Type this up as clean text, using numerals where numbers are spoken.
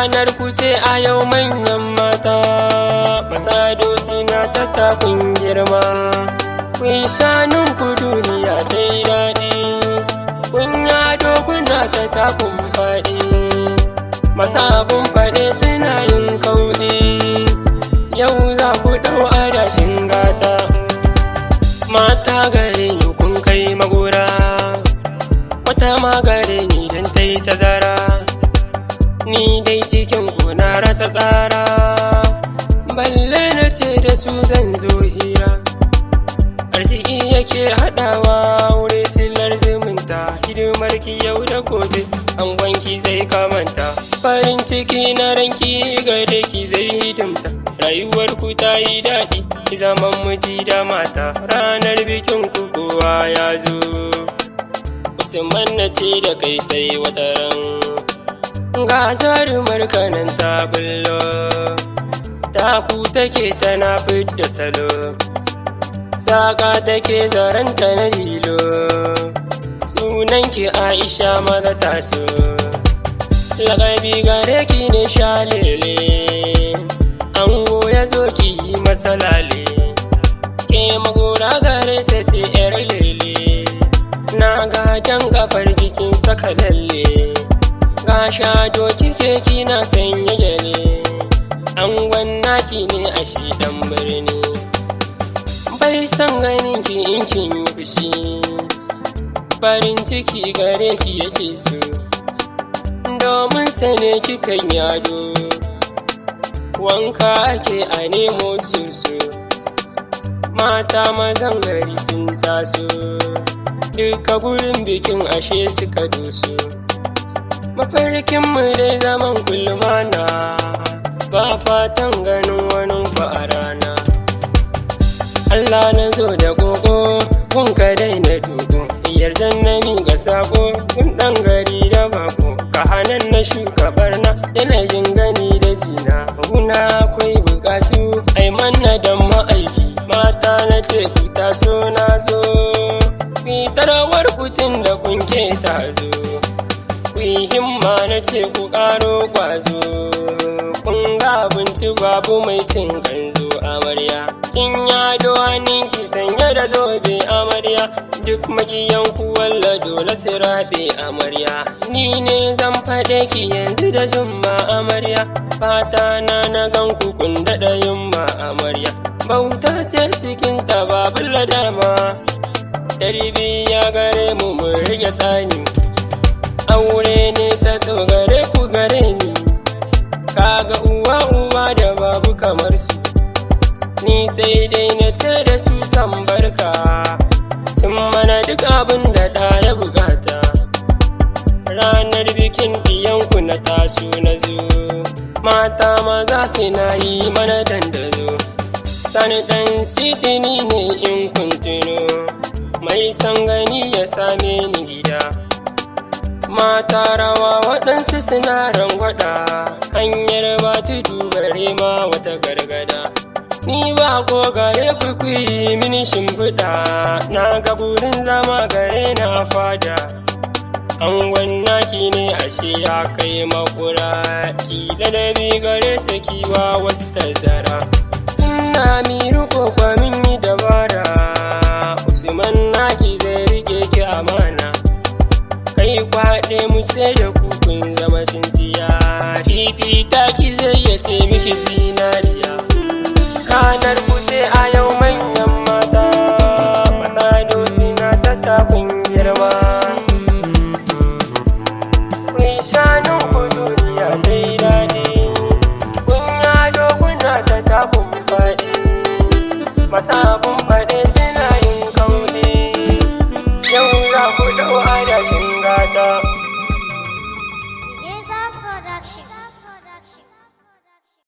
ranar ku ce a yau manyan mata, masado suna ta takun girma. Kun shanun ku duniya ta yi daɗi, kun yado kuna ta takun faɗi. Masabun faɗe suna yin kauɗi, yau za ku ɗau adashin gata. Mata gare ni kun kai magora, wata ma gare ni don ta yi tazara. Ni dai cikin ku na rasa tsara, balle na ce da su zan zo hira. Arziki yake haɗawa wuri silar zumunta, hidimar ki yau da gobe angonki zai kamanta. Farin ciki na ranki gare ki zai hidimta, rayuwar ku ta yi daɗi zaman miji da mata. Ranar bikin ku kowa ya zo, Usman na ce da kai sai wataran. Ga jarumar kanan ta bullo, taku take tana fidda salo, saƙa take zaranta na lilo. Sunanki Aisha maza taso, laƙabi gare ki ne shalele. Ango ya zo ki yi masa lale, ke magora gare sa ce yar lele. Na ga jan kafar bikin saka lalle, ga shado kike kina sanya gyale. Angon naki ne a shi dan birni, bai san ganin ki in kin yi fushi. Farin ciki gare ki yake so, domin sane kikan yado. Wanka ake a nemo soso, mata mazan gari sun taso. Duka gurin bikin ashe suka doso, mafarkinmu dai zaman kulmana, ba fatan ganin wani ku a rana. Allah na zo da gogo, kun ka daina dogo, yarjan na miƙa sako, kun ɗan gari da bako. Ka hanan na shuka barna, yanayin gani da jina, guna akwai buƙatu, ai manna da ma'aiki. Mata na ce ku taso na zo, fitarawar kutun da kun ke tazo. Kuyi himma na ce ku ƙaro ƙwazo, kun ga abinci babu mai cin kanzo. Amarya kin yado hannunki sanye da zobe amarya, duk makiyan ku walla dole su rabe amarya. Ni ne zan faɗe ki yanzu da jumma amarya, fata na gan ku kun daɗa yumma amarya. Bauta ce cikin ta babu ladama, tarbiyya gare mu mun rage tsani. Aure ne ta gare ku gare ni, kaga uwa da babu kamar su. Ni sai dai na ce da su san barka, sun mana duk abin da ɗa ya bukata. Ranar bikin ɗiyanku na taso na zo, mata maza suna yi mana dandazo. Sani ɗan sitini ne in kun tuno, mai san gani ya same ni gida. Mata rawa waɗansu suna rangwada, hanyar ba tudu bare ma wata gargada. Ni ba ko gare ku yi mini shimfiɗa, na ga burin zama gare na fada. Angon naki ne ashe ya kai makura, kila da bi gare sa kiwa wasu tazara. Suna mi riko kwa min yi dabara, Usman naki zai rike ki amana. Kai kwaɗe mu ce da kukun zama tsintsiya, fifita ki zai ya ce miki zinariya. Ranar ku ce a yau manyan mata, masado suna ta takun girma. Kun shanun ku duniya ta yi daɗi, kun yado kuna ta takun faɗi. Masa